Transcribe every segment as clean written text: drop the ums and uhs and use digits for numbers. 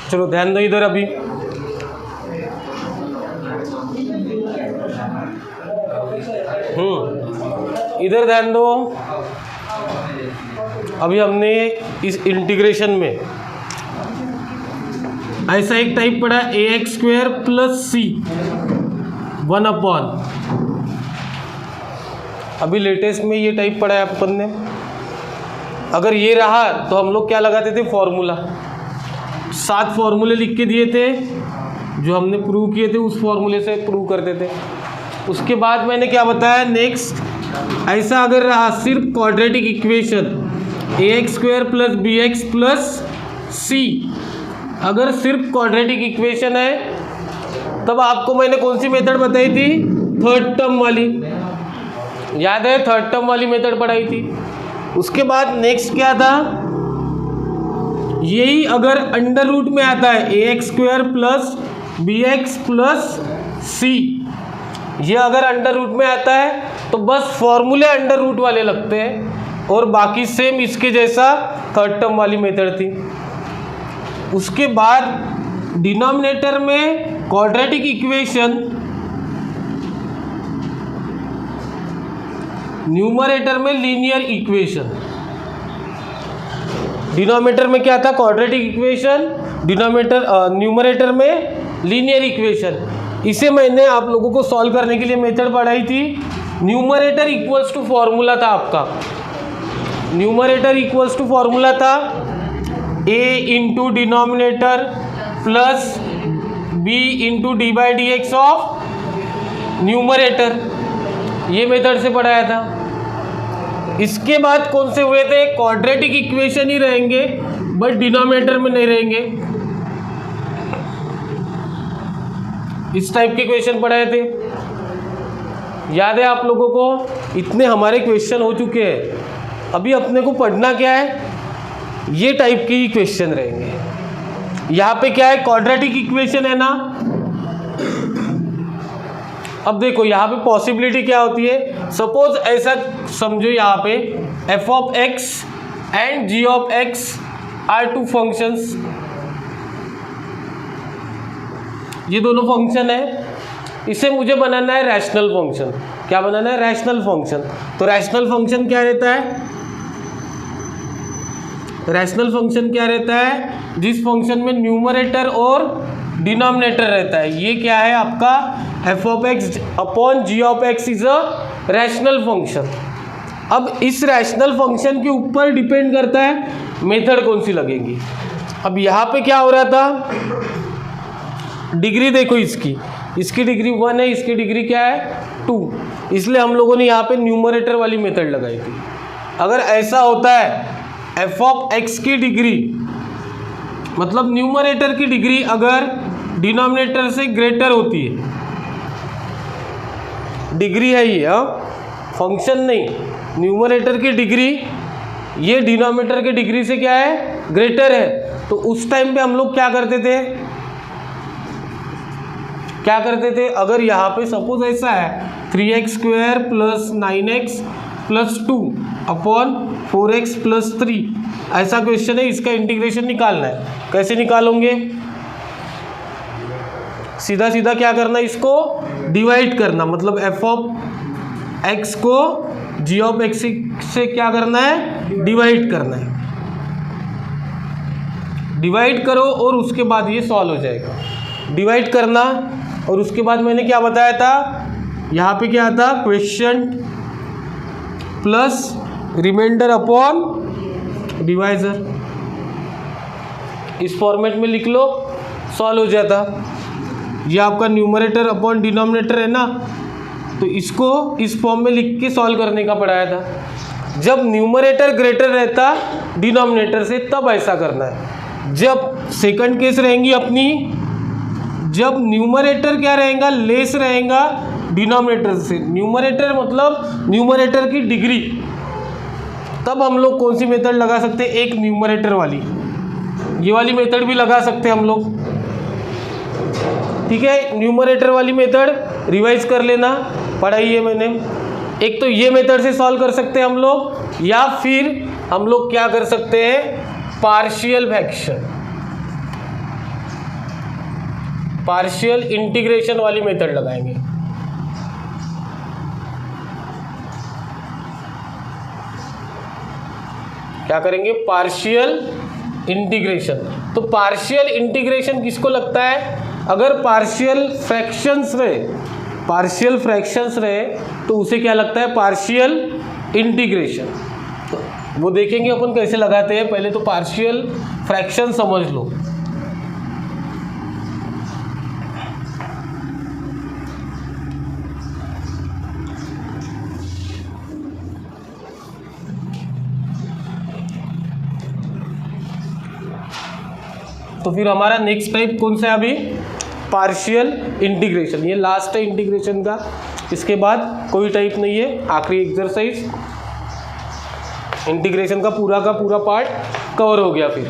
चलो ध्यान दो इधर अभी। इधर ध्यान दो। अभी हमने इस इंटीग्रेशन में ऐसा एक टाइप पढ़ा ए एक्स स्क्वायर प्लस सी 1/। अभी लेटेस्ट में ये टाइप पढ़ा है अपन ने। अगर ये रहा तो हम लोग क्या लगाते थे, फॉर्मूला। 7 फॉर्मूले लिख के दिए थे जो हमने प्रूव किए थे, उस फॉर्मूले से प्रूव करते थे। उसके बाद मैंने क्या बताया, नेक्स्ट ऐसा अगर रहा सिर्फ quadratic equation a x square plus b x plus c, अगर सिर्फ क्वाड्रेटिक इक्वेशन है, तब आपको मैंने कौन सी मेथड बताई थी, थर्ड टर्म वाली। याद है, थर्ड टर्म वाली मेथड पढ़ाई थी। उसके बाद नेक्स्ट क्या था, यही अगर अंडर रूट में आता है a x square plus b x plus c, ये अगर अंडर रूट में आता है तो बस फॉर्मूले अंडर रूट वाले लगते हैं और बाकी सेम इसके जैसा थर्ड टर्म वाली मेथड थी। उसके बाद डिनोमिनेटर में क्वाड्रेटिक इक्वेशन, न्यूमरेटर में लीनियर इक्वेशन। डिनोमिनेटर में क्या था, क्वाड्रेटिक इक्वेशन, न्यूमरेटर में लीनियर इक्वेशन। इसे मैंने आप लोगों को सॉल्व करने के लिए मेथड पढ़ाई थी। न्यूमरेटर इक्वल्स टू फॉर्मूला था आपका, न्यूमरेटर इक्वल्स टू फॉर्मूला था a into denominator plus b into D by D x of numerator. ये मेथड से पढ़ाया था। इसके बाद कौन से हुए थे, क्वाड्रेटिक इक्वेशन ही रहेंगे बट डिनोमिनेटर में नहीं रहेंगे। इस टाइप के क्वेश्चन पढ़ाए थे, याद है आप लोगों को। इतने हमारे क्वेश्चन हो चुके हैं। अभी अपने को पढ़ना क्या है, ये टाइप के ही क्वेश्चन रहेंगे। यहाँ पे क्या है, क्वाड्रेटिक इक्वेशन है ना। अब देखो यहाँ पे पॉसिबिलिटी क्या होती है, सपोज ऐसा समझो, यहाँ पे f of x and g of x are two functions. ये दोनों फंक्शन है, इसे मुझे बनाना है रैशनल फंक्शन। क्या बनाना है, रैशनल फंक्शन। तो रैशनल फंक्शन क्या रहता है, रैशनल फंक्शन क्या रहता है, जिस फंक्शन में न्यूमरेटर और डिनोमिनेटर रहता है। ये क्या है आपका, f of x upon g of x is a rational function. अब इस रैशनल फंक्शन के ऊपर डिपेंड करता है मेथड कौन सी लगेगी। अब यहाँ पे क्या हो रहा था, डिग्री देखो इसकी डिग्री 1 है, इसकी डिग्री क्या है 2, इसलिए हम लोगों ने यहाँ पे न्यूमरेटर वाली मेथड लगाई थी। अगर ऐसा होता है एफ ऑफ एक्स की डिग्री, मतलब न्यूमरेटर की डिग्री अगर डिनोमिनेटर से ग्रेटर होती है, डिग्री है ये, फंक्शन नहीं, न्यूमरेटर की डिग्री ये डिनोमिनेटर की डिग्री से क्या है, ग्रेटर है, तो उस टाइम पे हम लोग क्या करते थे, अगर यहाँ पे सपोज ऐसा है 3x square plus 9x plus 2 upon 4x plus 3, ऐसा क्वेश्चन है, इसका इंटीग्रेशन निकालना है। कैसे निकालोगे, सीधा सीधा क्या करना, इसको डिवाइड करना, मतलब एफ ऑफ एक्स को जी ऑफ एक्स से क्या करना है, डिवाइड करना है। डिवाइड करो और उसके बाद ये सॉल्व हो जाएगा। डिवाइड करना और उसके बाद मैंने क्या बताया था, यहाँ पे क्या था, question plus remainder upon divisor. इस फॉर्मेट में लिख लो, सॉल्व हो जाता। ये आपका न्यूमरेटर अपॉन डिनोमिनेटर है ना, तो इसको इस फॉर्म में लिख के सॉल्व करने का पढ़ाया था। जब न्यूमरेटर ग्रेटर रहता डिनोमिनेटर से तब ऐसा करना है। जब सेकंड केस रहेंगी अपनी, जब न्यूमरेटर क्या रहेगा, लेस रहेगा डिनोमिनेटर से, न्यूमरेटर मतलब न्यूमरेटर की डिग्री, तब हम लोग कौन सी मेथड लगा सकते हैं, एक न्यूमरेटर वाली, ये वाली मेथड भी लगा सकते हैं हम लोग। ठीक है, न्यूमरेटर वाली मेथड रिवाइज कर लेना, पढ़ाई है मैंने। एक तो ये मेथड से सॉल्व कर सकते हैं हम लोग, या फिर हम लोग क्या कर सकते हैं, पार्शियल फ्रैक्शन, पार्शियल इंटीग्रेशन वाली मेथड लगाएंगे। क्या करेंगे, पार्शियल इंटीग्रेशन। तो पार्शियल इंटीग्रेशन किसको लगता है, अगर पार्शियल फ्रैक्शंस रहे तो उसे क्या लगता है, पार्शियल इंटीग्रेशन। तो वो देखेंगे अपन कैसे लगाते हैं, पहले तो पार्शियल फ्रैक्शन समझ लो। तो फिर हमारा नेक्स्ट टाइप कौन सा है अभी, पार्शियल इंटीग्रेशन। ये लास्ट है इंटीग्रेशन का, इसके बाद कोई टाइप नहीं है, आखिरी एक्सरसाइज, इंटीग्रेशन का पूरा पार्ट कवर हो गया। फिर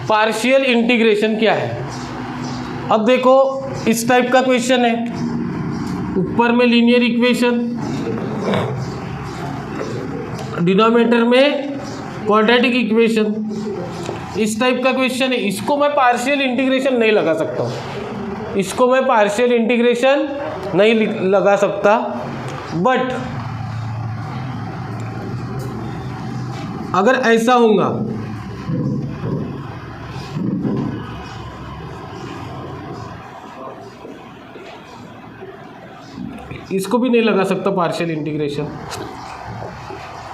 पार्शियल इंटीग्रेशन क्या है, अब देखो इस टाइप का क्वेश्चन है, ऊपर में लीनियर इक्वेशन, डिनोमिनेटर में क्वाड्रेटिक इक्वेशन, इस टाइप का क्वेश्चन है। इसको मैं पार्शियल इंटीग्रेशन नहीं लगा सकता हूँ, इसको मैं पार्शियल इंटीग्रेशन नहीं लगा सकता। बट अगर ऐसा होगा, इसको भी नहीं लगा सकता पार्शियल इंटीग्रेशन,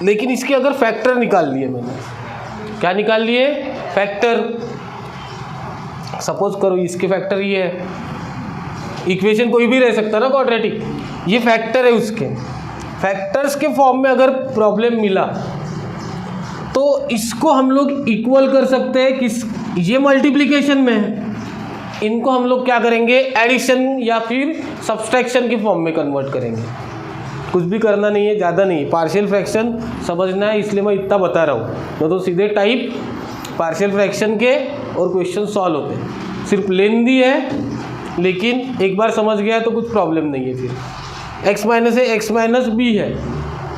लेकिन इसके अगर फैक्टर निकाल लिए मैंने, क्या निकाल लिए, फैक्टर। सपोज करो इसके फैक्टर ये है, इक्वेशन कोई भी रह सकता है ना क्वाड्रेटिक, ये फैक्टर है, उसके फैक्टर्स के फॉर्म में अगर प्रॉब्लम मिला तो इसको हम लोग इक्वल कर सकते हैं किस, ये मल्टीप्लिकेशन में है, इनको हम लोग क्या करेंगे, एडिशन या फिर सब्सट्रैक्शन के फॉर्म में कन्वर्ट करेंगे। कुछ भी करना नहीं है, ज़्यादा नहीं, पार्शियल फ्रैक्शन समझना है, इसलिए मैं इतना बता रहा हूँ। तो सीधे टाइप पार्शियल फ्रैक्शन के और क्वेश्चन सॉल्व होते हैं, सिर्फ लेंदी है, लेकिन एक बार समझ गया तो कुछ प्रॉब्लम नहीं है। फिर x माइनस है, x माइनस बी है,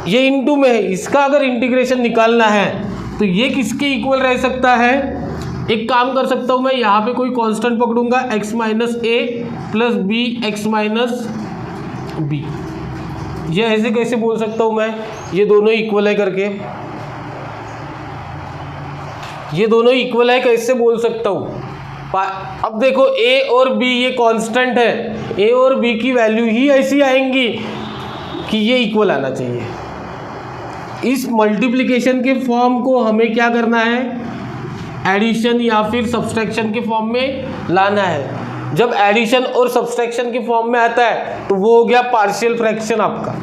ये इनटू में है, इसका अगर इंटीग्रेशन निकालना है तो ये किसके इक्वल रह सकता है, एक काम कर सकता हूँ मैं, यहाँ पे कोई कांस्टेंट पकड़ूंगा, x minus a plus b x minus b, ये ऐसे कैसे बोल सकता हूँ मैं, ये दोनों इक्वल है करके, ये दोनों इक्वल है कैसे बोल सकता हूँ। अब देखो a और b ये कांस्टेंट है, a और b की वैल्यू ही ऐसी आएंगी कि ये इक्वल आना चाहिए। इस मल्टीप्लिकेशन के फॉर्म को हमें क्या करना है, एडिशन या फिर सब्सट्रैक्शन के फॉर्म में लाना है। जब एडिशन और सब्सट्रैक्शन के फॉर्म में आता है तो वो हो गया पार्शियल फ्रैक्शन आपका।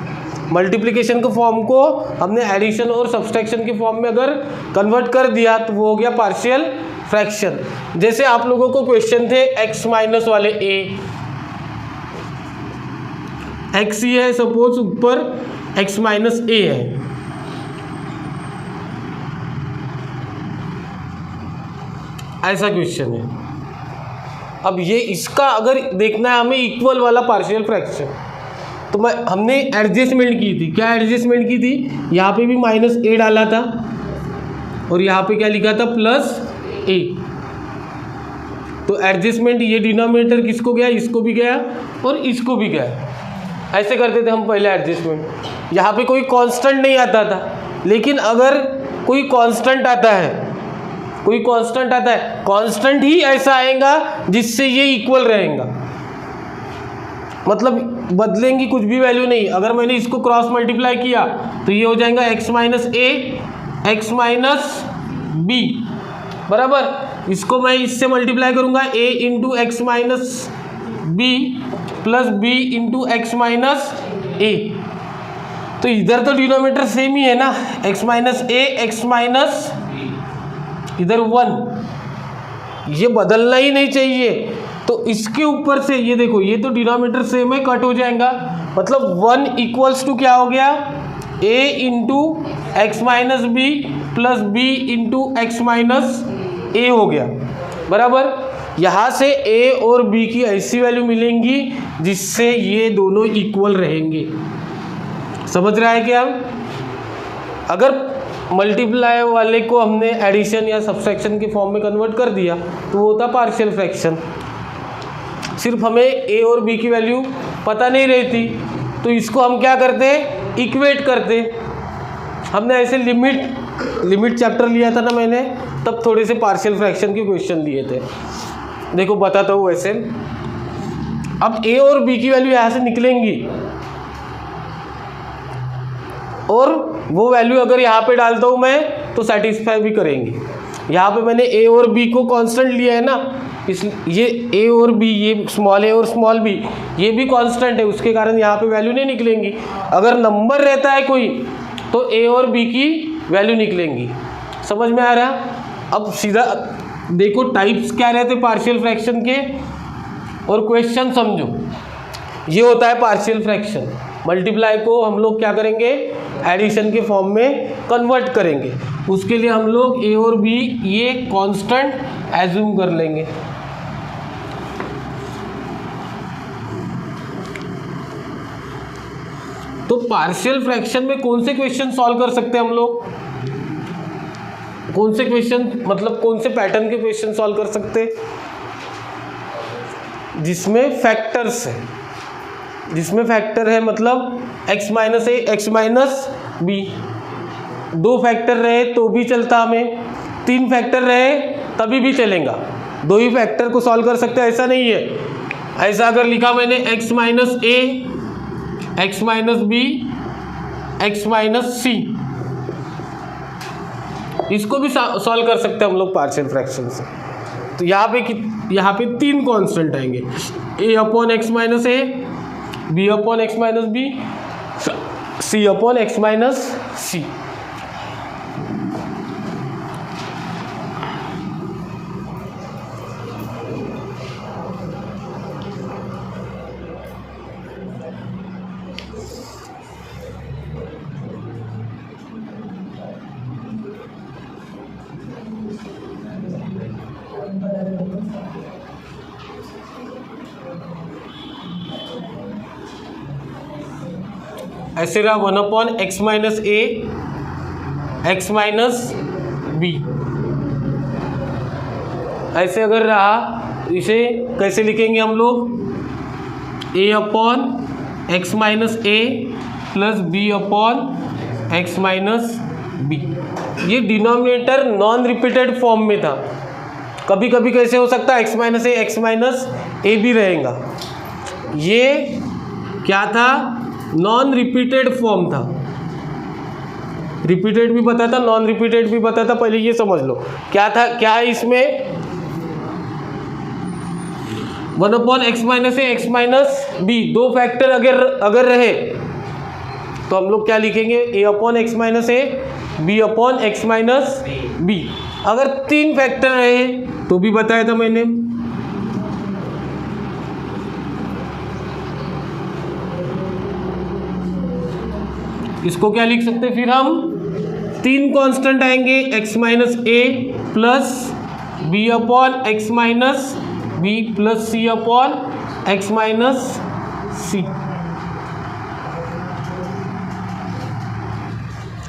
मल्टीप्लिकेशन के फॉर्म को हमने एडिशन और सब्सट्रैक्शन के फॉर्म में अगर कन्वर्ट कर दिया तो वो हो गया पार्शियल फ्रैक्शन। जैसे आप लोगों को क्वेश्चन थे x माइनस वाले a, x ही है सपोज, ऊपर x माइनस a है, ऐसा क्वेश्चन है। अब ये इसका अगर देखना है हमें इक्वल वाला पार्शियल फ्रैक्शन, तो हमने एडजस्टमेंट की थी। क्या एडजस्टमेंट की थी, यहाँ पे भी माइनस a डाला था और यहाँ पे क्या लिखा था, प्लस a। तो एडजस्टमेंट, ये डिनोमिनेटर किसको गया, इसको भी गया और इसको भी गया। ऐसे करते थे हम पहले एडजस्टमेंट। यहाँ पे कोई कांस्टेंट नहीं आता था, लेकिन अगर कोई कांस्टेंट आता है, कोई कांस्टेंट आता है, कांस्टेंट ही ऐसा आएगा जिससे ये इक्वल रहेगा, मतलब बदलेंगी कुछ भी वैल्यू नहीं। अगर मैंने इसको क्रॉस मल्टीप्लाई किया तो ये हो जाएगा x minus a x minus b बराबर। इसको मैं इससे मल्टीप्लाई करूंगा a into x minus b plus b into x minus a. तो इधर तो डिनोमिनेटर सेम ही है ना, x minus a x minus इधर 1, ये बदलना ही नहीं चाहिए। तो इसके ऊपर से ये देखो, ये तो डिनोमिनेटर सेम है, कट हो जाएगा, मतलब 1 इक्वल्स टू क्या हो गया, a into x minus b plus b into x minus a हो गया बराबर। यहाँ से a और b की ऐसी वैल्यू मिलेंगी जिससे ये दोनों इक्वल रहेंगे। समझ रहा है क्या? अगर मल्टीप्लाई वाले को हमने एडिशन या सब्सट्रैक्शन के फॉर्म में कन्वर्ट कर दिया तो वो होता पार्शियल फ्रैक्शन। सिर्फ हमें ए और बी की वैल्यू पता नहीं रहती तो इसको हम क्या करते, इक्वेट करते। हमने ऐसे लिमिट चैप्टर लिया था ना मैंने, तब थोड़े से पार्शियल फ्रैक्शन के क्वेश्चन लिए थे। देखो बताता हूँ वैसे। अब ए और बी की वैल्यू यहाँ से निकलेंगी और वो वैल्यू अगर यहाँ पे डालता हूँ मैं तो सेटिस्फाई भी करेंगी। यहाँ पे मैंने ए और बी को कांस्टेंट लिया है ना, इस ये ए और बी, ये स्मॉल ए और स्मॉल बी, ये भी कांस्टेंट है, उसके कारण यहाँ पे वैल्यू नहीं निकलेंगी। अगर नंबर रहता है कोई तो ए और बी की वैल्यू निकलेंगी। समझ में आ रहा? अब सीधा देखो टाइप्स क्या रहते पार्शियल फ्रैक्शन के और क्वेश्चन समझो। ये होता है पार्शियल फ्रैक्शन। मल्टीप्लाई को हम लोग क्या करेंगे, एडिशन के फॉर्म में कन्वर्ट करेंगे। उसके लिए हम लोग ए और बी ये कांस्टेंट एज्यूम कर लेंगे। तो पार्शियल फ्रैक्शन में कौन से क्वेश्चन सॉल्व कर सकते हैं हम लोग? कौन से क्वेश्चन, मतलब कौन से पैटर्न के क्वेश्चन सॉल्व कर सकते? जिसमें फैक्टर्स है, जिसमें फैक्टर है, मतलब x minus a x minus b. 2 factor रहे तो भी चलता हमें, 3 फैक्टर रहे तभी भी चलेगा। 2 ही फैक्टर को सॉल्व कर सकते हैं ऐसा नहीं है। ऐसा अगर लिखा मैंने x minus a x minus b x minus c, इसको भी सॉल्व कर सकते हैं हम लोग पार्शियल फ्रैक्शन से। तो यहाँ पे 3 कांस्टेंट आएंगे, a upon x minus a, b upon x minus b, c upon x minus c. ऐसे रहा 1 upon x minus a x minus b. ऐसे अगर रहा, इसे कैसे लिखेंगे हम लोग? a upon x minus a plus b upon x minus b. ये डिनोमिनेटर नॉन रिपीटेड फॉर्म में था। कभी कभी कैसे हो सकता है, x minus a x minus a भी रहेगा। ये क्या था? नॉन रिपीटेड फॉर्म था। रिपीटेड भी पता था, नॉन रिपीटेड भी पता था। पहले ये समझ लो क्या था, क्या है इसमें? 1 upon x minus a x minus b. 2 factor अगर रहे तो हम लोग क्या लिखेंगे? a upon x minus a, b upon x minus b. अगर 3 फैक्टर रहे तो भी बताया था मैंने। इसको क्या लिख सकते हैं फिर हम? 3 कांस्टेंट आएंगे, x minus a plus b upon x minus b plus c upon x minus c.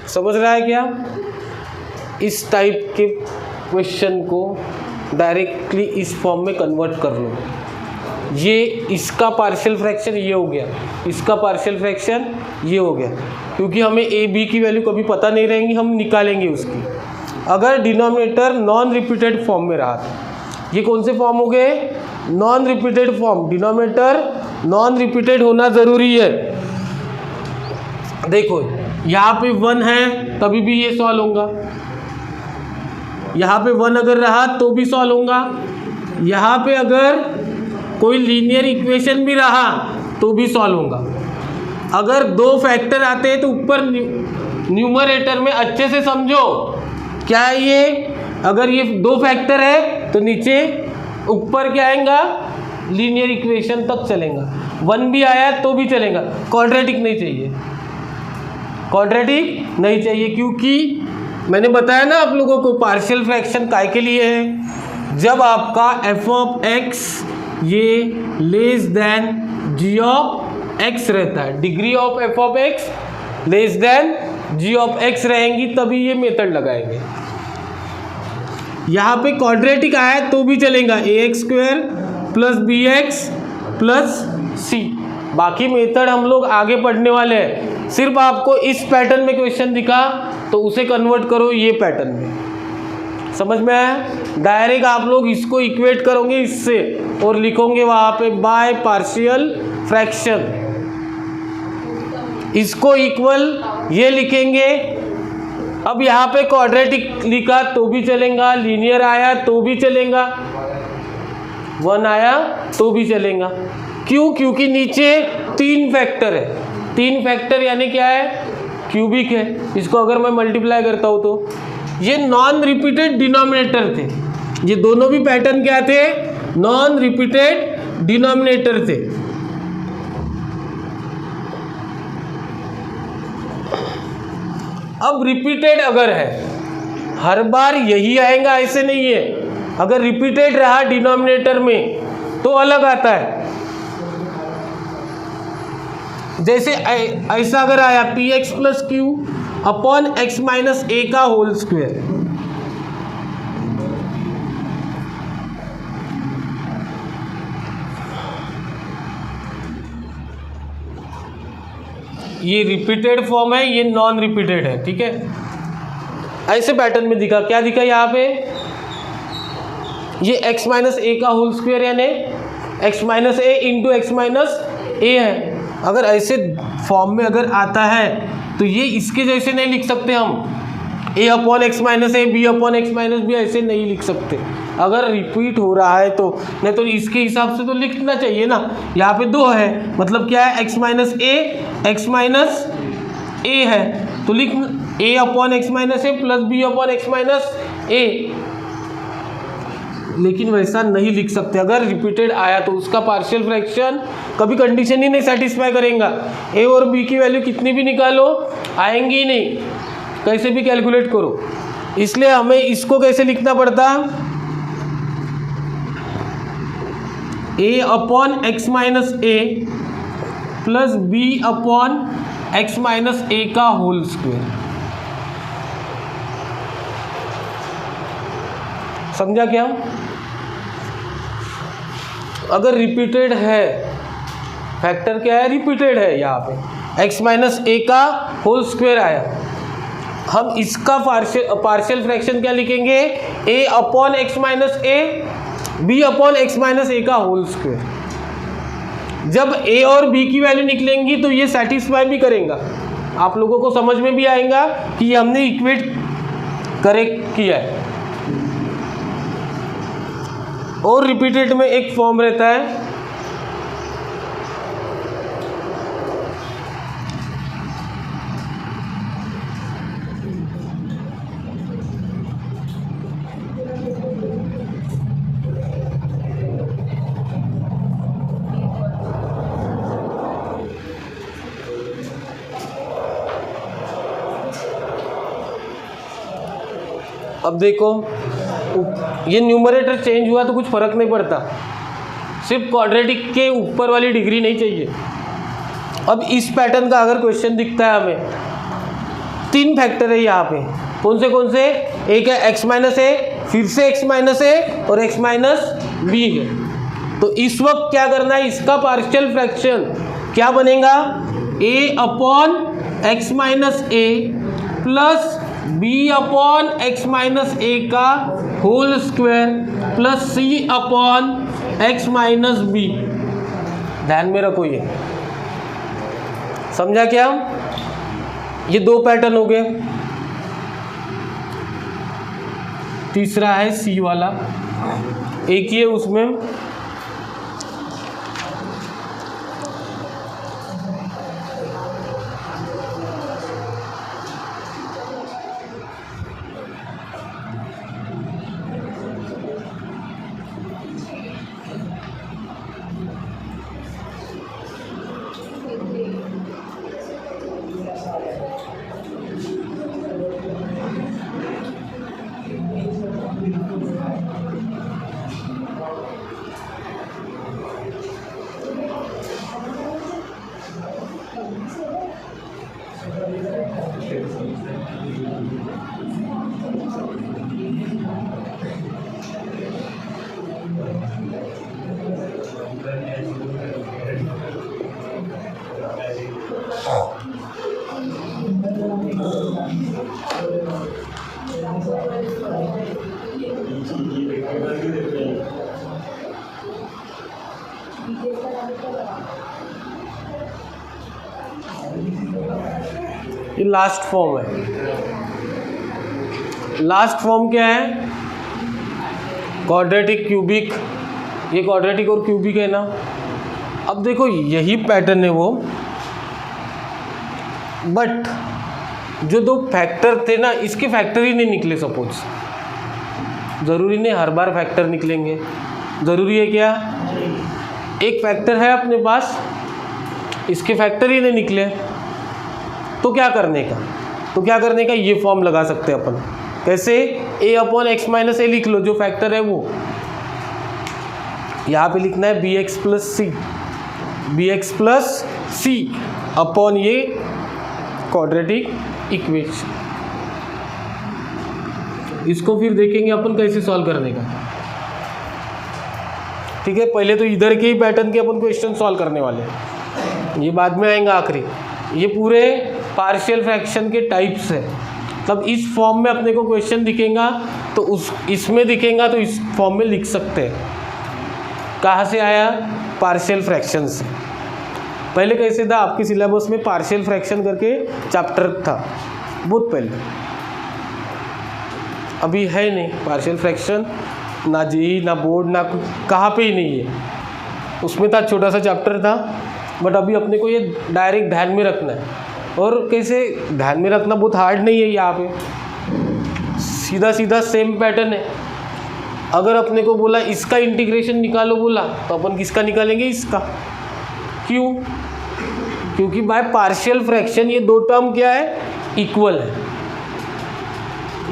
समझ रहा है क्या? इस टाइप के क्वेश्चन को डायरेक्टली इस फॉर्म में कन्वर्ट कर लो। ये इसका पार्शियल फ्रैक्शन ये हो गया, इसका पार्शियल फ्रैक्शन ये हो गया, क्योंकि हमें ए बी की वैल्यू कभी पता नहीं रहेंगी, हम निकालेंगे उसकी। अगर डिनोमिनेटर नॉन रिपीटेड फॉर्म में रहा, ये कौन से फॉर्म हो गए? Non repeated form. Denominator non repeated होना ज़रूरी है। देखो यहाँ पे 1 है तभी भी ये सॉल्व होगा, यहाँ पे 1 अगर रहा तो भी सॉल्व होगा, यहाँ पे अगर कोई लीनियर इक्वेशन भी रहा तो भी सॉल्व होगा। अगर 2 फैक्टर आते हैं तो ऊपर न्यूमरेटर में अच्छे से समझो क्या है ये। अगर ये 2 फैक्टर है तो नीचे ऊपर क्या आएगा? लीनियर इक्वेशन तक चलेगा। 1 भी आया तो भी चलेगा, क्वाड्रेटिक नहीं चाहिए, क्वाड्रेटिक नहीं चाहिए, क्योंकि मैंने बताया ना आप लोगों को पार्शियल फ्रैक्शन काय के लिए है? जब आपका एफ ऑफ एक्स ये less than g of x रहता है। Degree of f of x less than g of x रहेंगी, तभी ये मेथड लगाएंगे। यहाँ पे क्वाड्रेटिक आया तो भी चलेगा, a x square plus b x plus c. बाकी मेथड हम लोग आगे पढ़ने वाले हैं। सिर्फ आपको इस पैटर्न में क्वेश्चन दिखा तो उसे कन्वर्ट करो ये पैटर्न में। समझ में आया? डायरेक्ट आप लोग इसको इक्वेट करोगे इससे और लिखोगे वहाँ पे बाय पार्शियल फ्रैक्शन, इसको इक्वल ये लिखेंगे। अब यहाँ पे क्वाड्रेटिक लिखा तो भी चलेगा, लीनियर आया तो भी चलेगा, 1 आया तो भी चलेगा। क्यों? क्योंकि नीचे 3 फैक्टर है। 3 फैक्टर यानी क्या है? क्यूबिक है। इसको अगर मैं मल्टीप्लाई करता हूँ तो ये नॉन रिपीटेड डिनोमिनेटर थे। ये दोनों भी पैटर्न क्या थे? नॉन रिपीटेड डिनोमिनेटर थे। अब रिपीटेड अगर है, हर बार यही आएगा ऐसे नहीं है। अगर रिपीटेड रहा डिनोमिनेटर में तो अलग आता है। जैसे ऐसा अगर आया p x plus q upon x minus a का होल स्क्वायर, ये रिपीटेड फॉर्म है, ये नॉन रिपीटेड है। ठीक है, ऐसे पैटर्न में दिखा। क्या दिखा यहाँ पे? ये x माइनस ए का होल स्क्वायर यानी x minus A into x minus a है। अगर ऐसे फॉर्म में अगर आता है तो ये इसके जैसे नहीं लिख सकते हम, a upon x minus a, b upon x minus b, ऐसे नहीं लिख सकते अगर रिपीट हो रहा है तो। नहीं तो इसके हिसाब से तो लिखना चाहिए ना। यहाँ पे 2 है, मतलब क्या है? x minus a, x minus a है तो लिख a upon x minus a plus b upon x minus a. लेकिन वैसा नहीं लिख सकते। अगर रिपीटेड आया तो उसका पार्शियल फ्रैक्शन कभी कंडीशन ही नहीं सेटिस्फाई करेगा। ए और बी की वैल्यू कितनी भी निकालो आएंगी ही नहीं, कैसे भी कैलकुलेट करो। इसलिए हमें इसको कैसे लिखना पड़ता? A upon x minus a plus b upon x minus a का होल स्क्वायर। समझा क्या? अगर रिपीटेड है, फैक्टर क्या है? रिपीटेड है। यहाँ पे एक्स माइनस ए का होल स्क्वायर आया, हम इसका पार्शियल फ्रैक्शन क्या लिखेंगे? ए upon x minus a, b upon x minus a का होल स्क्वायर। जब ए और बी की वैल्यू निकलेंगी तो ये सेटिस्फाई भी करेगा। आप लोगों को समझ में भी आएगा कि ये हमने इक्वेट करेक्ट किया है। और रिपीटेड में एक फॉर्म रहता है, अब देखो ये न्यूमरेटर चेंज हुआ तो कुछ फर्क नहीं पड़ता, सिर्फ क्वाड्रेटिक के ऊपर वाली डिग्री नहीं चाहिए। अब इस पैटर्न का अगर क्वेश्चन दिखता है हमें, 3 फैक्टर है यहाँ पे, कौन से? एक है एक्स माइनस ए, फिर से एक्स माइनस ए और एक्स माइनस बी है। तो इस वक्त क्या करना है? इसका पार्शियल फ्रैक्शन क्या बनेगा? A upon x minus a plus b upon x minus a का whole square plus c upon x minus b. ध्यान में रखो, ये समझा क्या? ये 2 पैटर्न हो गए। तीसरा है सी वाला, एक ही है उसमें ये लास्ट फॉर्म है। लास्ट फॉर्म क्या है? Quadratic cubic. ये क्वाड्रेटिक और क्यूबिक है ना। अब देखो यही पैटर्न है वो, बट जो दो फैक्टर थे ना, इसके फैक्टर ही नहीं निकले। सपोज ज़रूरी नहीं हर बार फैक्टर निकलेंगे, ज़रूरी है क्या? एक फैक्टर है अपने पास, इसके फैक्टर ही नहीं निकले, तो क्या करने का? ये फॉर्म लगा सकते हैं अपन। कैसे? a अपॉन एक्स माइनस ए लिख लो, जो फैक्टर है वो यहाँ पे लिखना है bx प्लस सी अपॉन ये क्वाड्रेटिक इक्वेशन। इसको फिर देखेंगे अपन कैसे सॉल्व करने का। ठीक है, पहले तो इधर के ही पैटर्न के अपन क्वेश्चन सॉल्व करने वाले हैं, ये बाद में आएंगे आखिरी। ये पूरे पार्शियल फ्रैक्शन के टाइप्स है, मतलब इस फॉर्म में अपने को क्वेश्चन दिखेगा तो इसमें दिखेगा तो इस फॉर्म में लिख सकते हैं। कहाँ से आया? पार्शियल फ्रैक्शन से। पहले कैसे था आपके सिलेबस में? पार्शियल फ्रैक्शन करके चैप्टर था बहुत पहले, अभी है नहीं पार्शियल फ्रैक्शन, ना जेई ना बोर्ड ना कहाँ पे ही नहीं है। उसमें था छोटा सा चैप्टर था, बट अभी अपने को ये डायरेक्ट ध्यान में रखना है। और कैसे ध्यान में रखना? बहुत हार्ड नहीं है, यहाँ पे सीधा सेम पैटर्न है। अगर अपने को बोला इसका इंटीग्रेशन निकालो बोला, तो अपन किसका निकालेंगे? इसका। क्यों? क्योंकि बाय पार्शियल फ्रैक्शन ये दो टर्म क्या है? इक्वल है।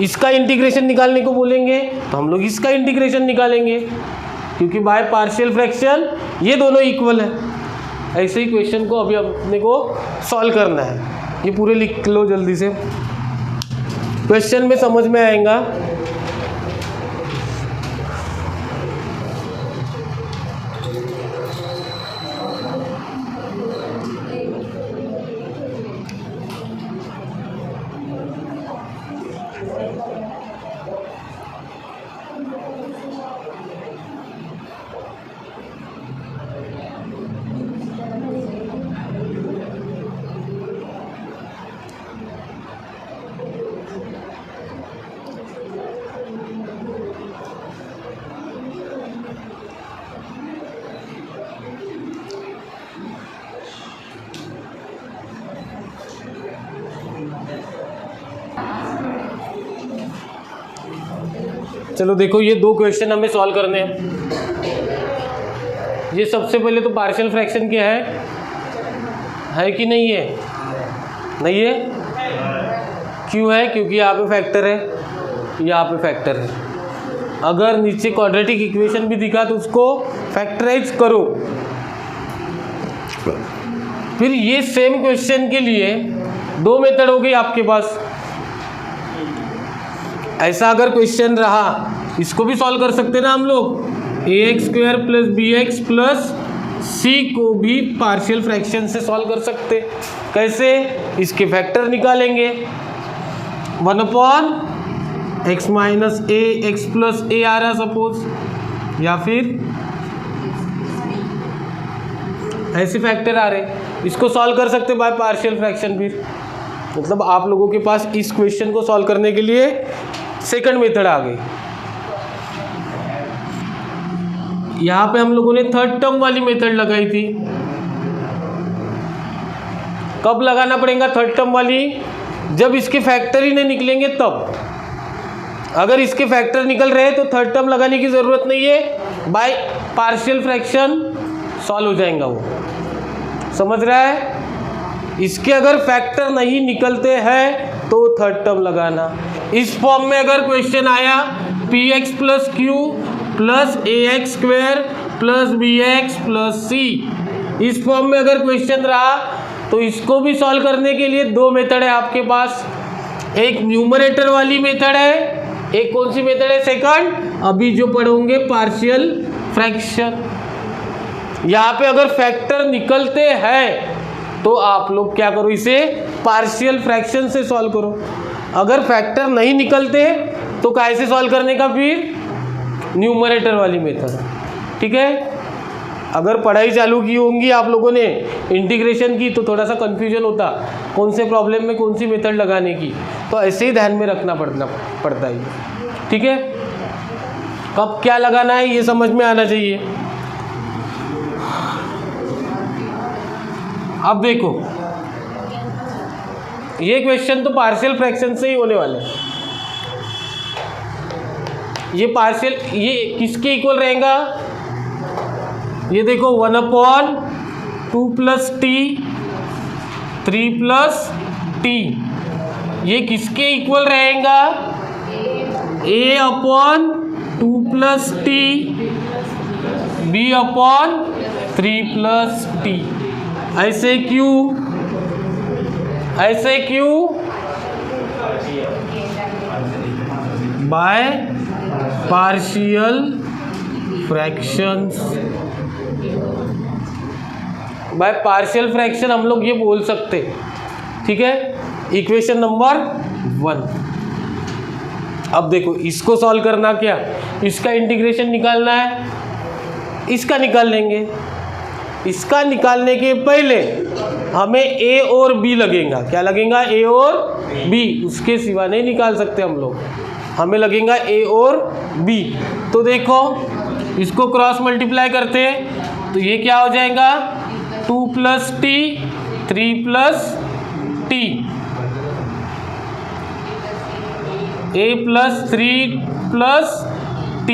इसका इंटीग्रेशन निकालने को बोलेंगे तो हम लोग इसका इंटीग्रेशन निकालेंगे, क्योंकि बाय पार्शियल फ्रैक्शन ये दोनों इक्वल है। ऐसे ही क्वेश्चन को अभी अपने को सॉल्व करना है। ये पूरे लिख लो जल्दी से, क्वेश्चन में समझ में आएगा। चलो देखो, ये दो क्वेश्चन हमें सॉल्व करने हैं। ये सबसे पहले तो पार्शियल फ्रैक्शन क्या है कि नहीं है? नहीं है। क्यों है? क्योंकि यहाँ पे फैक्टर है, यहाँ पे फैक्टर है। अगर नीचे क्वाड्रेटिक इक्वेशन भी दिखा तो उसको फैक्टराइज करो। फिर ये सेम क्वेश्चन के लिए दो मेथड हो गई आपके पास। ऐसा अगर क्वेश्चन रहा, इसको भी सॉल्व कर सकते ना हम लोग। ax square plus bx plus c को भी पार्शियल फ्रैक्शन से सॉल्व कर सकते। कैसे? इसके फैक्टर निकालेंगे, 1 upon x minus a x plus ए आ रहा सपोज, या फिर ऐसे फैक्टर आ रहे, इसको सॉल्व कर सकते बाय पार्शियल फ्रैक्शन भी। मतलब आप लोगों के पास इस क्वेश्चन को सॉल्व करने के लिए सेकंड मेथड आ गई। यहाँ पे हम लोगों ने थर्ड टर्म वाली मेथड लगाई थी। कब लगाना पड़ेगा थर्ड टर्म वाली? जब इसके फैक्टर ही नहीं निकलेंगे तब। अगर इसके फैक्टर निकल रहे तो थर्ड टर्म लगाने की ज़रूरत नहीं है, बाय पार्शियल फ्रैक्शन सॉल्व हो जाएगा वो। समझ रहा है? इसके अगर फैक्टर नहीं निकलते हैं तो थर्ड टर्म लगाना। इस फॉर्म में अगर क्वेश्चन आया px plus Q plus ax square plus bx plus c, इस फॉर्म में अगर क्वेश्चन रहा तो इसको भी सॉल्व करने के लिए दो मेथड है आपके पास। एक न्यूमरेटर वाली मेथड है, एक कौन सी मेथड है, सेकंड। अभी जो पढ़ोगे पार्शियल फ्रैक्शन। यहाँ पे अगर फैक्टर निकलते हैं तो आप लोग क्या करो, इसे पार्शियल फ्रैक्शन से सॉल्व करो। अगर फैक्टर नहीं निकलते तो कैसे सॉल्व करने का, फिर न्यूमरेटर वाली मेथड। ठीक है, अगर पढ़ाई चालू की होंगी आप लोगों ने इंटीग्रेशन की तो थोड़ा सा कंफ्यूजन होता कौन से प्रॉब्लम में कौन सी मेथड लगाने की, तो ऐसे ही ध्यान में रखना पड़ता है। ठीक है, कब क्या लगाना है ये समझ में आना चाहिए। अब देखो ये क्वेश्चन तो पार्शियल फ्रैक्शन से ही होने वाले हैं। ये पार्शियल, ये किसके इक्वल रहेगा, ये देखो 1/2 + t 3 + t, ये किसके इक्वल रहेगा, a/2 + t b/3 + t। ऐसे क्यों, ऐसे क्यों, by partial fractions. By partial fraction हम लोग ये बोल सकते। ठीक है, इक्वेशन नंबर 1। अब देखो इसको सॉल्व करना, क्या इसका इंटीग्रेशन निकालना है, इसका निकाल लेंगे। इसका निकालने के पहले हमें a और b लगेगा। क्या लगेगा, a और b, उसके सिवा नहीं निकाल सकते हम लोग, हमें लगेगा a और b। तो देखो इसको क्रॉस मल्टीप्लाई करते हैं तो ये क्या हो जाएगा, 2 + t 3 + t, a + 3 + t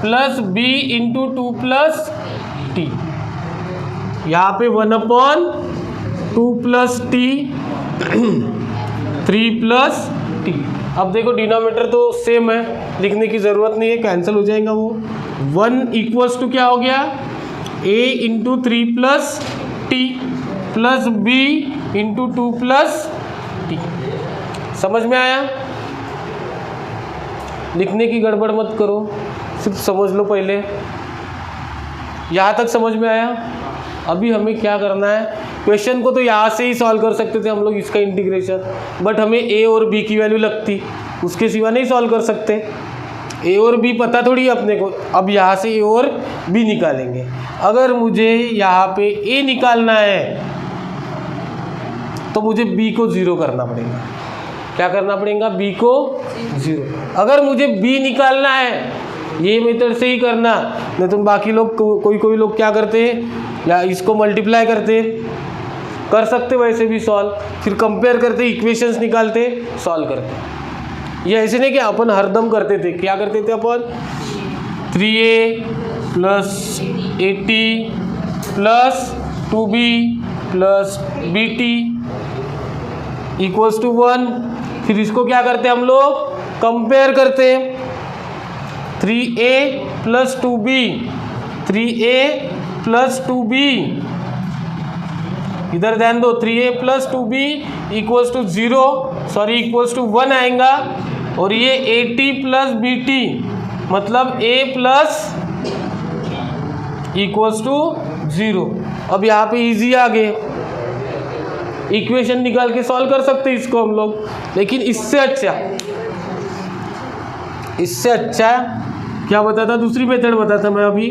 plus b × 2 + t। यहाँ पे 1/2 + t 3 + t। अब देखो डिनोमिनेटर तो सेम है, लिखने की ज़रूरत नहीं है, कैंसिल हो जाएगा वो। 1 = क्या हो गया, a × 3 + t plus b × 2 + t। समझ में आया, लिखने की गड़बड़ मत करो, सिर्फ समझ लो पहले। यहाँ तक समझ में आया। अभी हमें क्या करना है, क्वेश्चन को तो यहाँ से ही सॉल्व कर सकते थे हम लोग इसका इंटीग्रेशन, बट हमें a और b की वैल्यू लगती, उसके सिवा नहीं सॉल्व कर सकते। a और b पता थोड़ी है अपने को। अब यहाँ से a और b निकालेंगे। अगर मुझे यहाँ पे a निकालना है तो मुझे b को 0 करना पड़ेगा। क्या करना पड़ेगा, b को 0। अगर मुझे b निकालना है ये मेथड से ही करना, नहीं तो बाकी लोग कोई लोग क्या करते हैं, या इसको मल्टीप्लाई करते, कर सकते वैसे भी सॉल्व, फिर कंपेयर करते, इक्वेशंस निकालते, सॉल्व करते। ये ऐसे नहीं कि अपन हरदम करते थे। क्या करते थे अपन, 3a + 80 + 2b + bt = 1। फिर इसको क्या करते हम लोग, कंपेयर करते, 3a + 2b 3a + 2b, इधर ध्यान दो, 3a + 2b = 0, सॉरी = 1 आएगा। और ये 80 + bt मतलब a + = 0। अब यहाँ पे इजी आ गए, इक्वेशन निकाल के सॉल्व कर सकते इसको हम लोग। लेकिन इससे अच्छा क्या बताता, दूसरी मेथड बताता मैं अभी।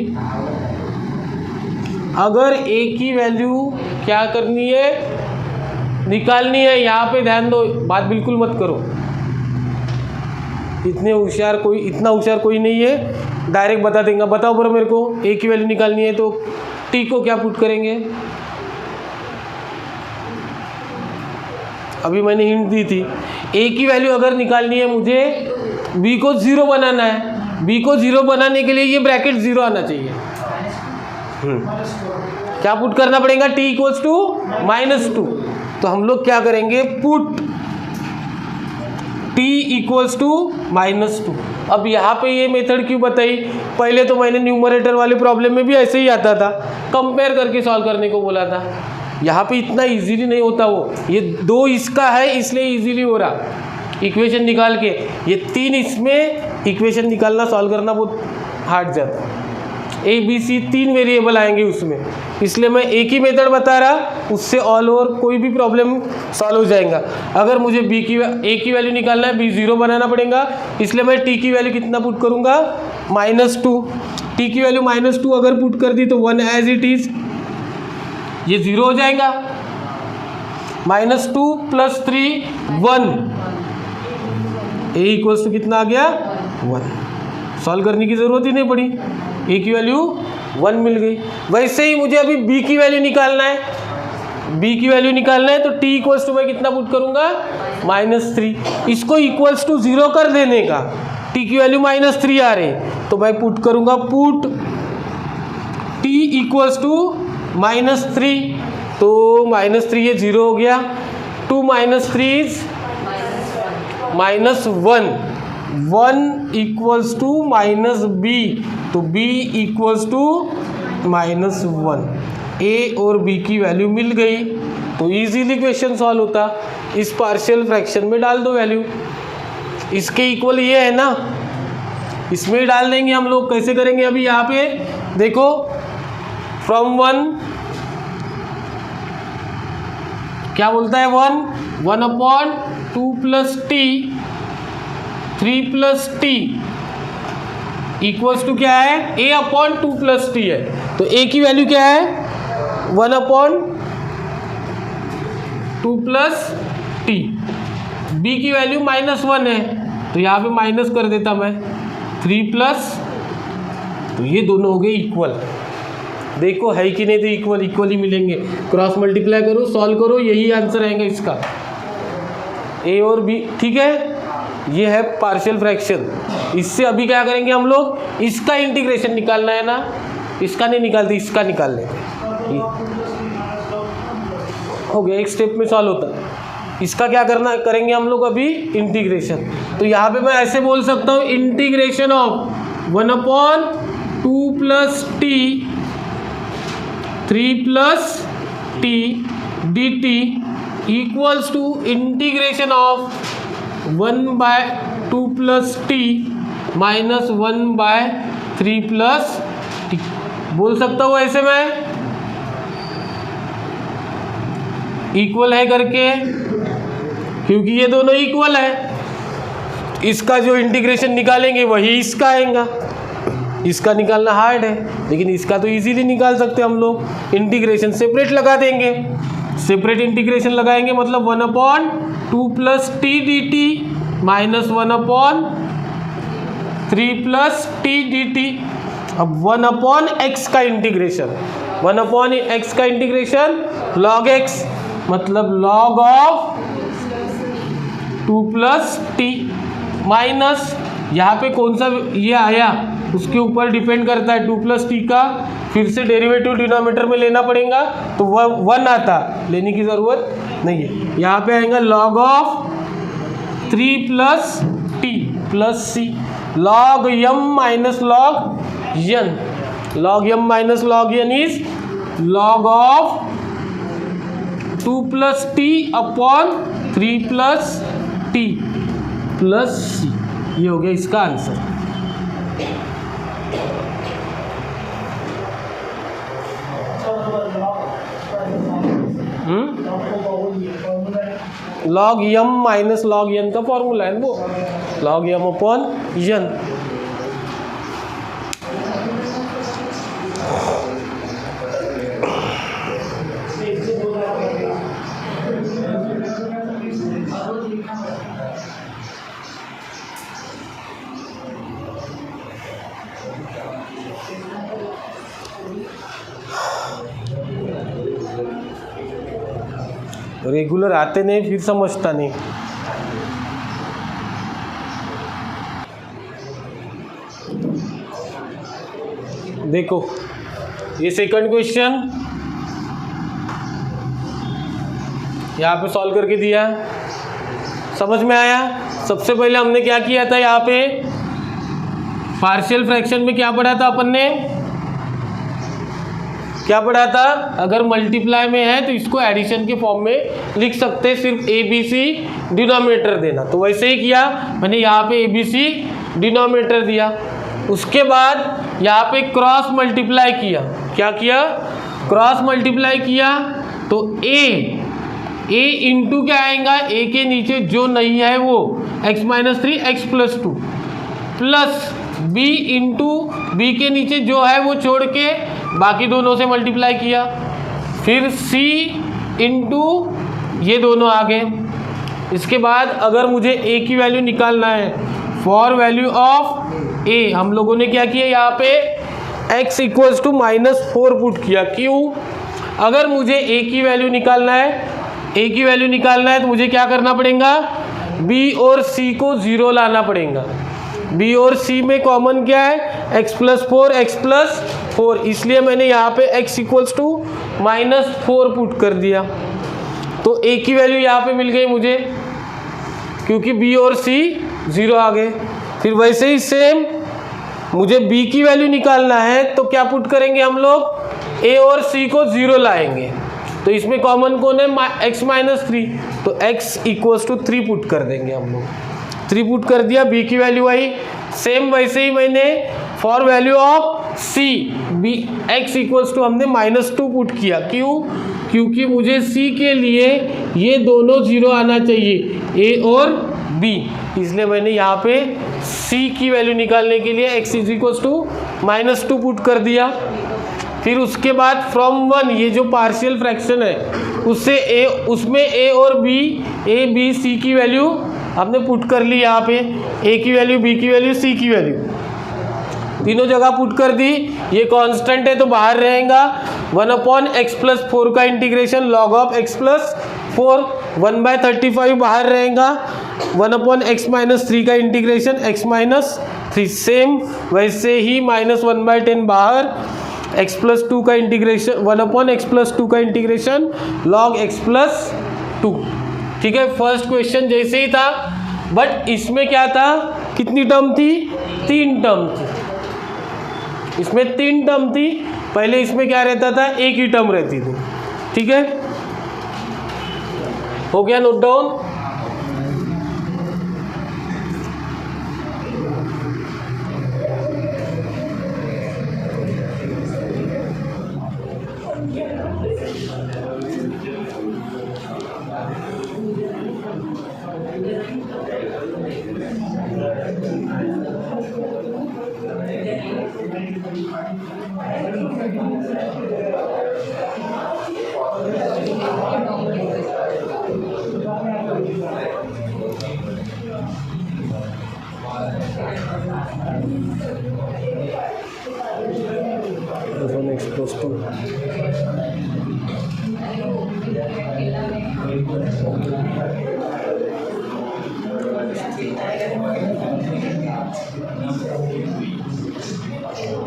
अगर a की वैल्यू क्या करनी है, निकालनी है, यहाँ पे ध्यान दो, बात बिल्कुल मत करो, इतना होशियार कोई नहीं है, डायरेक्ट बता देंगे। बताओ बरो मेरे को, a की वैल्यू निकालनी है तो t को क्या पुट करेंगे। अभी मैंने हिंट दी थी, a की वैल्यू अगर निकालनी है मुझे b को 0 बनाना है। b को 0 बनाने के लिए ये ब्रैकेट 0 आना चाहिए। क्या पुट करना पड़ेगा, t = -2। तो हम लोग क्या करेंगे, पुट t = -2। अब यहाँ पे ये मेथड क्यों बताई, पहले तो मैंने न्यूमरेटर वाले प्रॉब्लम में भी ऐसे ही आता था, कंपेयर करके सॉल्व करने को बोला था। यहाँ पे इतना इजीली नहीं होता वो, ये 2 इसका है इसलिए इजीली हो रहा इक्वेशन निकाल के, ये 3 इसमें इक्वेशन निकालना सॉल्व करना बहुत हार्ड जाता है। ए बी सी 3 वेरिएबल आएंगे उसमें, इसलिए मैं एक ही मेथड बता रहा, उससे ऑल ओवर कोई भी प्रॉब्लम सॉल्व हो जाएगा। अगर मुझे ए की वैल्यू निकालना है, बी 0 बनाना पड़ेगा, इसलिए मैं टी की वैल्यू कितना पुट करूँगा, -2। टी की वैल्यू -2 अगर पुट कर दी तो 1 एज इट इज़, ये 0 हो जाएगा। -2 + 3 1, ए इक्वल्स टू कितना आ गया 1। सॉल्व करने की ज़रूरत ही नहीं पड़ी, ए की वैल्यू 1 मिल गई। वैसे ही मुझे अभी बी की वैल्यू निकालना है, बी की वैल्यू निकालना है तो टी इक्वल्स टू मैं कितना पुट करूँगा, -3। इसको इक्वल्स टू 0 कर देने का, टी की वैल्यू -3 आ रही तो मैं पुट करूँगा पुट टी इक्वल्स टू -3, तो -3 ये 0 हो गया, 2 - 3 इज -1, 1 इक्वल्स टू -b, तो b इक्वल्स टू -1। a और b की वैल्यू मिल गई तो इजीली क्वेश्चन सॉल्व होता। इस पार्शियल फ्रैक्शन में डाल दो वैल्यू, इसके इक्वल ये है ना, इसमें डाल देंगे हम लोग। कैसे करेंगे, अभी यहाँ पे देखो, फ्रॉम 1 क्या बोलता है, 1/2 + t 3 + t इक्वल्स टू क्या है, a/2 + t है, तो a की वैल्यू क्या है 1/2 + t, b की वैल्यू -1 है तो यहाँ पे माइनस कर देता मैं, 3 प्लस, तो ये दोनों हो गए इक्वल। देखो है कि नहीं, तो इक्वल ही मिलेंगे। क्रॉस मल्टीप्लाई करो, सॉल्व करो, यही आंसर आएगा इसका, ए और बी। ठीक है, ये है पार्शियल फ्रैक्शन। इससे अभी क्या करेंगे हम लोग, इसका इंटीग्रेशन निकालना है ना, इसका नहीं निकालते, इसका निकाल लेंगे। ये हो गया, एक स्टेप में सॉल्व होता है। इसका क्या करना करेंगे हम लोग अभी, इंटीग्रेशन। तो यहाँ पे मैं ऐसे बोल सकता हूँ, integration of 1/2 + t 3 + t dt equals to integration of 1/2 + t -1/3 + t। बोल सकता हूँ ऐसे मैं, इक्वल है करके, क्योंकि ये दोनों इक्वल है। इसका जो इंटीग्रेशन निकालेंगे वही इसका आएगा, इसका निकालना हार्ड है, लेकिन इसका तो इजीली निकाल सकते हैं हम लोग। इंटीग्रेशन सेपरेट लगा देंगे, सेपरेट इंटीग्रेशन लगाएंगे, मतलब 1/2 + t dt -1/3 + t dt। अब 1/x का इंटीग्रेशन, 1/x का इंटीग्रेशन log x, मतलब log ऑफ 2 + t माइनस, यहाँ पे कौन सा ये आया उसके ऊपर डिपेंड करता है, 2 + t का फिर से डेरिवेटिव डिनोमिनेटर में लेना पड़ेगा, तो वह 1 आता, लेने की ज़रूरत नहीं है। यहाँ पे आएगा log of 3 + t + c, log m - log n, log m - log n is log of 2 + t/3 + t + c। ये हो गया इसका answer. log m - log n का फॉर्मूला है वो, log m/n। रेगुलर आते नहीं, फिर समझता नहीं। देखो ये सेकंड क्वेश्चन यहाँ पे सॉल्व करके दिया, समझ में आया। सबसे पहले हमने क्या किया था, यहाँ पे पार्शियल फ्रैक्शन में क्या पढ़ा था अपन ने, क्या पढ़ा था, अगर मल्टीप्लाई में है तो इसको एडिशन के फॉर्म में लिख सकते हैं, सिर्फ ए बी सी डिनोमिनेटर देना। तो वैसे ही किया मैंने, यहाँ पे ए बी सी डिनोमिनेटर दिया। उसके बाद यहाँ पे क्रॉस मल्टीप्लाई किया। क्या किया, क्रॉस मल्टीप्लाई किया। तो ए इंटू क्या आएगा, ए के नीचे जो नहीं है वो x-3 x+2 plus b into B के नीचे जो है वो छोड़ के बाकी दोनों से मल्टीप्लाई किया। फिर c इंटू ये दोनों आ गए। इसके बाद अगर मुझे a की वैल्यू निकालना है, फॉर वैल्यू ऑफ a हम लोगों ने क्या किया, यहाँ पे x = -4 पुट किया। क्यों, अगर मुझे a की वैल्यू निकालना है, तो मुझे क्या करना पड़ेगा, b और c को 0 लाना पड़ेगा। b और c में कॉमन क्या है, x+4 x+4, इसलिए मैंने यहाँ पे x = -4 पुट कर दिया। तो a की वैल्यू यहाँ पे मिल गई मुझे, क्योंकि b और c 0 आ गए। फिर वैसे ही सेम मुझे b की वैल्यू निकालना है, तो क्या पुट करेंगे हम लोग, a और c को 0 लाएंगे। तो इसमें कॉमन कौन है, x-3, तो x = 3 पुट कर देंगे हम लोग। 3 पुट कर दिया, b की वैल्यू आई। सेम वैसे ही मैंने for value of c x = हमने -2 पुट किया। क्यों, क्योंकि मुझे c के लिए ये दोनों 0 आना चाहिए, a और b, इसलिए मैंने यहाँ पे c की वैल्यू निकालने के लिए x = -2 पुट कर दिया। फिर उसके बाद फ्रॉम 1, ये जो पार्शियल फ्रैक्शन है उसमें a और b c की वैल्यू हमने पुट कर ली। यहाँ पे a की वैल्यू, b की वैल्यू, c की वैल्यू तीनों जगह पुट कर दी। ये कांस्टेंट है तो बाहर रहेगा। 1/x+4 का इंटीग्रेशन log ऑफ x+4, 1/35 बाहर रहेगा। 1/x-3 का इंटीग्रेशन x-3, सेम वैसे ही -1/10 बाहर, x+2 का इंटीग्रेशन 1/x+2 का इंटीग्रेशन log x+2। ठीक है, फर्स्ट क्वेश्चन जैसे ही था, बट इसमें क्या था, कितनी टर्म थी, 3 टर्म थी। इसमें 3 टर्म थी, पहले इसमें क्या रहता था, एक ही टर्म रहती थी। ठीक है, हो गया नोट डाउन।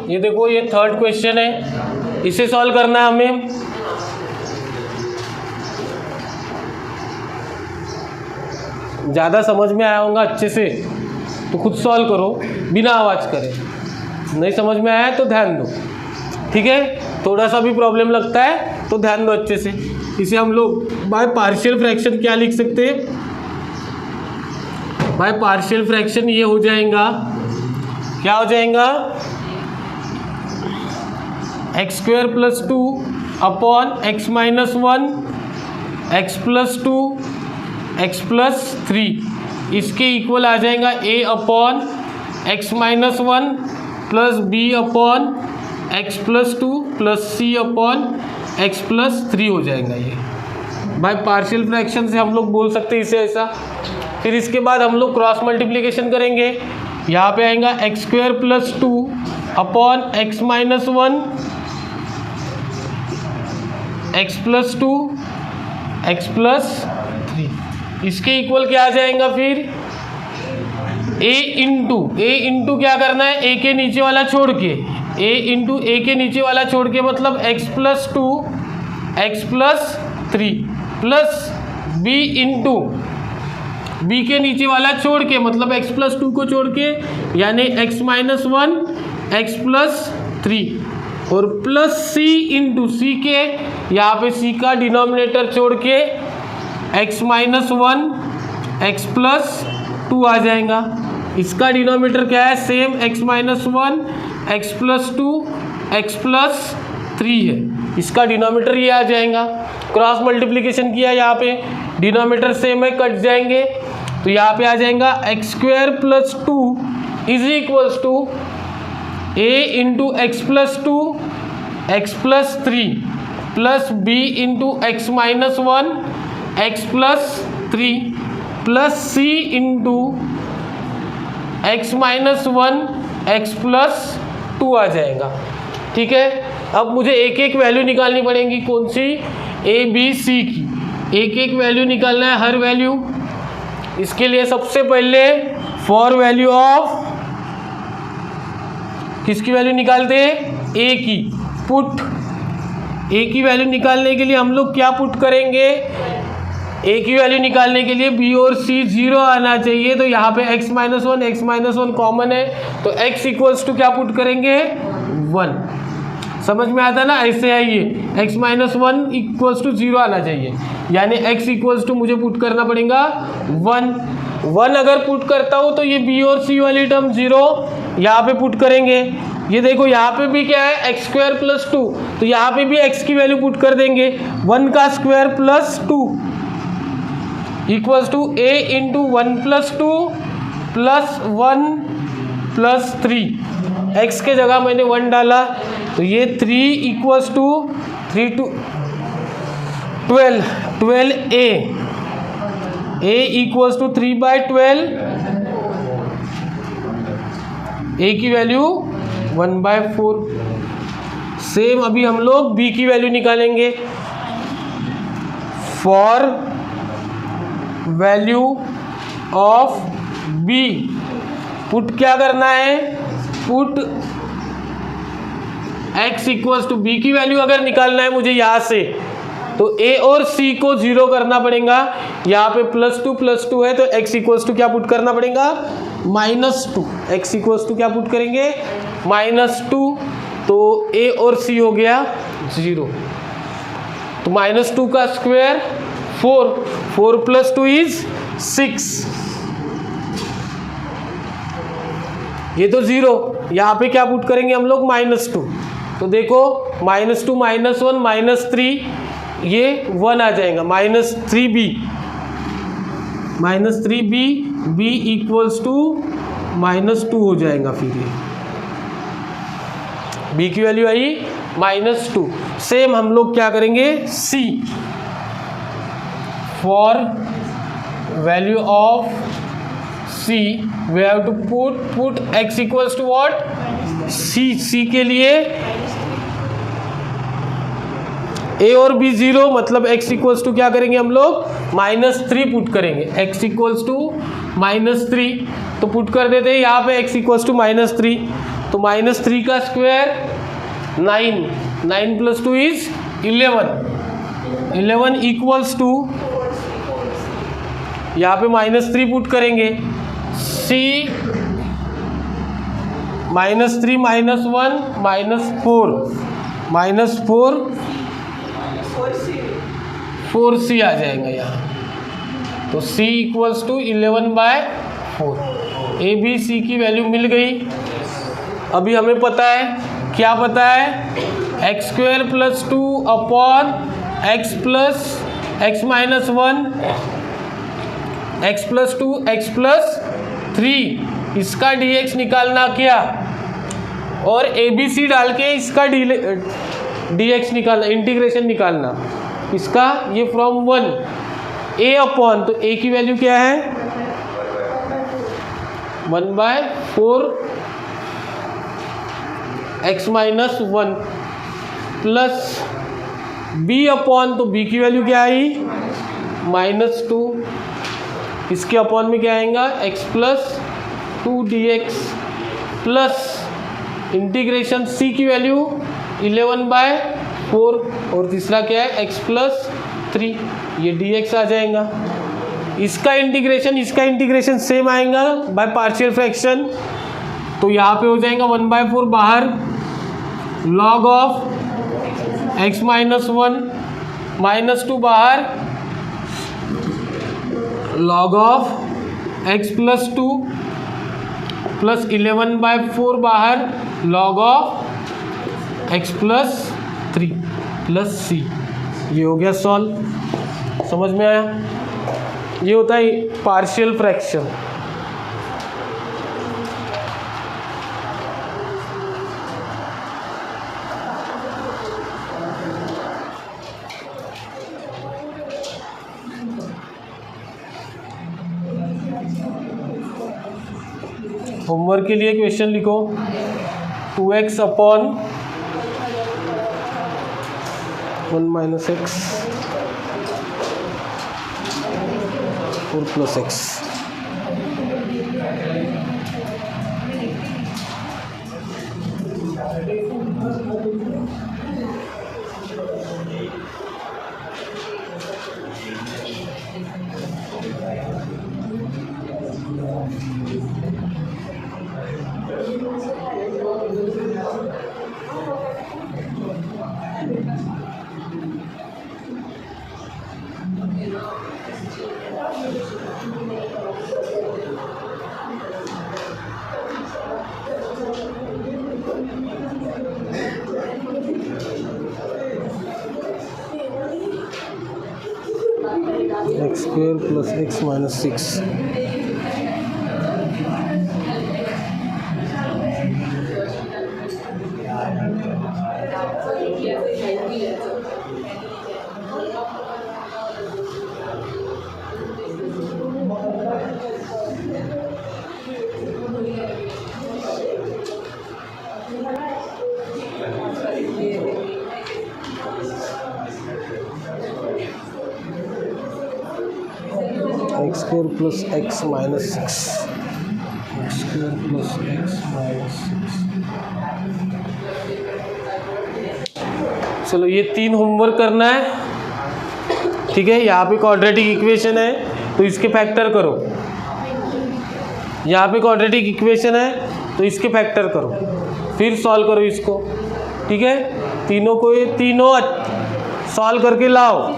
ये देखो, ये थर्ड क्वेश्चन है, इसे सॉल्व करना है हमें। ज़्यादा समझ में आया होगा अच्छे से तो खुद सॉल्व करो बिना आवाज़ करे, नहीं समझ में आया तो ध्यान दो। ठीक है, थोड़ा सा भी प्रॉब्लम लगता है तो ध्यान दो अच्छे से। इसे हम लोग बाय पार्शियल फ्रैक्शन क्या लिख सकते हैं, बाय पार्शियल फ्रैक्शन ये हो जाएगा, क्या हो जाएगा, x² + 2 upon x-1 x+2 x+3, इसके इक्वल आ जाएगा a upon x-1 plus b upon x+2 plus c upon x+3 हो जाएगा। ये बाय पार्शियल फ्रैक्शन से हम लोग बोल सकते हैं इसे ऐसा। फिर इसके बाद हम लोग क्रॉस मल्टीप्लिकेशन करेंगे। यहाँ पे आएगा x² + 2 upon x-1 x+2 x+3, इसके इक्वल क्या आ जाएगा, फिर a इंटू क्या करना है, a के नीचे वाला छोड़ के, a के नीचे वाला छोड़ के मतलब x+2 x+3 plus b into b के नीचे वाला छोड़ के मतलब x+2 को छोड़ के, यानी x-1 x+3 और प्लस सी इंटू सी के, यहाँ पे सी का डिनोमिनेटर छोड़ के x माइनस 1 x प्लस 2 आ जाएगा। इसका डिनोमिनेटर क्या है, same x minus 1 x plus 2 x plus 3 है, इसका डिनोमिनेटर ये आ जाएगा। क्रॉस मल्टीप्लिकेशन किया, यहाँ पे डिनोमिनेटर सेम है, कट जाएंगे, तो यहाँ पे आ जाएगा x square plus 2 is equals to a into x plus 2 x plus 3 plus b into x minus 1 x plus 3 plus c into x minus 1 x plus 2 आ जाएगा। ठीक है, अब मुझे एक एक वैल्यू निकालनी पड़ेगी, कौन सी, ए बी सी की, एक एक वैल्यू निकालना है, हर वैल्यू। इसके लिए सबसे पहले फॉर वैल्यू ऑफ, किसकी वैल्यू निकालते हैं, ए की, पुट ए की वैल्यू निकालने के लिए हम लोग क्या पुट करेंगे, ए की वैल्यू निकालने के लिए बी और सी 0 आना चाहिए, तो यहाँ पे x माइनस 1 कॉमन है, तो x इक्वल्स टू क्या पुट करेंगे, 1। समझ में आता ना, ऐसे है ये x माइनस 1 इक्वल्स टू 0 आना चाहिए, यानी x इक्वल्स टू मुझे पुट करना पड़ेगा 1 अगर पुट करता हूँ तो ये b और c वाली टर्म 0 यहाँ पे पुट करेंगे। ये देखो यहाँ पे भी क्या है, एक्स स्क्वायर प्लस 2, तो यहाँ पे भी x की वैल्यू पुट कर देंगे, 1 का square plus 2 equals to a into 1 plus 2 plus 1 plus 3, x के जगह मैंने 1 डाला, तो ये 3 equals to 3 to 12 a equals to 3/12, a की वैल्यू 1/4। सेम अभी हम लोग b की वैल्यू निकालेंगे, for value of b put क्या करना है, put x equals to b की वैल्यू अगर निकालना है मुझे यहाँ से, तो a और c को 0 करना पड़ेगा, यहाँ पे प्लस 2 है, तो x इक्वल्स टू क्या पुट करना पड़ेगा, -2, x इक्वल्स टू क्या पुट करेंगे, -2, तो a और c हो गया 0, तो -2 का स्क्वायर 4 प्लस 2 इज 6, ये तो 0, यहाँ पे क्या पुट करेंगे हम लोग, -2, तो देखो -2 -1 -3, ये 1 आ जाएगा, -3b b इक्वल्स टू -2 हो जाएगा, फिर ये b की वैल्यू आई -2। सेम हम लोग क्या करेंगे, c for value of c we have to put x equals to what, c के लिए a और b 0, मतलब x इक्वल्स टू क्या करेंगे हम लोग, -3 पुट करेंगे, x इक्वल्स टू -3, तो पुट कर देते हैं यहाँ पे x इक्वल्स टू -3, तो -3 का square 9 plus 2 is 11 equals to, यहाँ पे -3 पुट करेंगे, c -3 -1 -4 4c आ जाएगा यहाँ, तो c equals to 11/4, a b c की वैल्यू मिल गई। अभी हमें पता है, क्या पता है, x square plus 2 upon x plus x minus 1 x plus 2 x plus 3, इसका dx निकालना क्या, और ABC डाल के इसका dx निकालना, इंटीग्रेशन निकालना इसका, ये फ्रॉम 1 a अपॉन, तो a की वैल्यू क्या है 1/4 x minus 1 plus b upon, तो b की वैल्यू क्या आई -2, इसके अपॉन में क्या आएगा x plus 2 dx plus integration c की वैल्यू 11/4, और तीसरा क्या है x प्लस 3, ये dx आ जाएगा। इसका इंटीग्रेशन सेम आएगा बाय पार्शियल फ्रैक्शन, तो यहाँ पे हो जाएगा 1/4 बाहर, log of x minus 1 minus 2 बाहर, log of x plus 2 plus 11/4 बाहर, log of x plus 3 plus c। ये हो गया सॉल्व। समझ में आया? ये होता है पार्शियल फ्रैक्शन। होमवर्क के लिए क्वेश्चन लिखो। 2x upon 1 minus x 4 plus x. X square plus x minus 6। X square plus x minus 6, x square plus x minus 6। चलो ये 3 होमवर्क करना है, ठीक है। यहाँ पे क्वाड्रेटिक इक्वेशन है तो इसके फैक्टर करो, यहाँ पे क्वाड्रेटिक इक्वेशन है तो इसके फैक्टर करो, फिर सॉल्व करो इसको, ठीक है। तीनों को ये तीनों सॉल्व करके लाओ,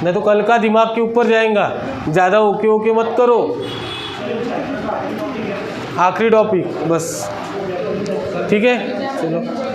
नहीं तो कल का दिमाग के ऊपर जाएगा। ज़्यादा ओके ओके मत करो। आखिरी टॉपिक बस, ठीक है। चलो।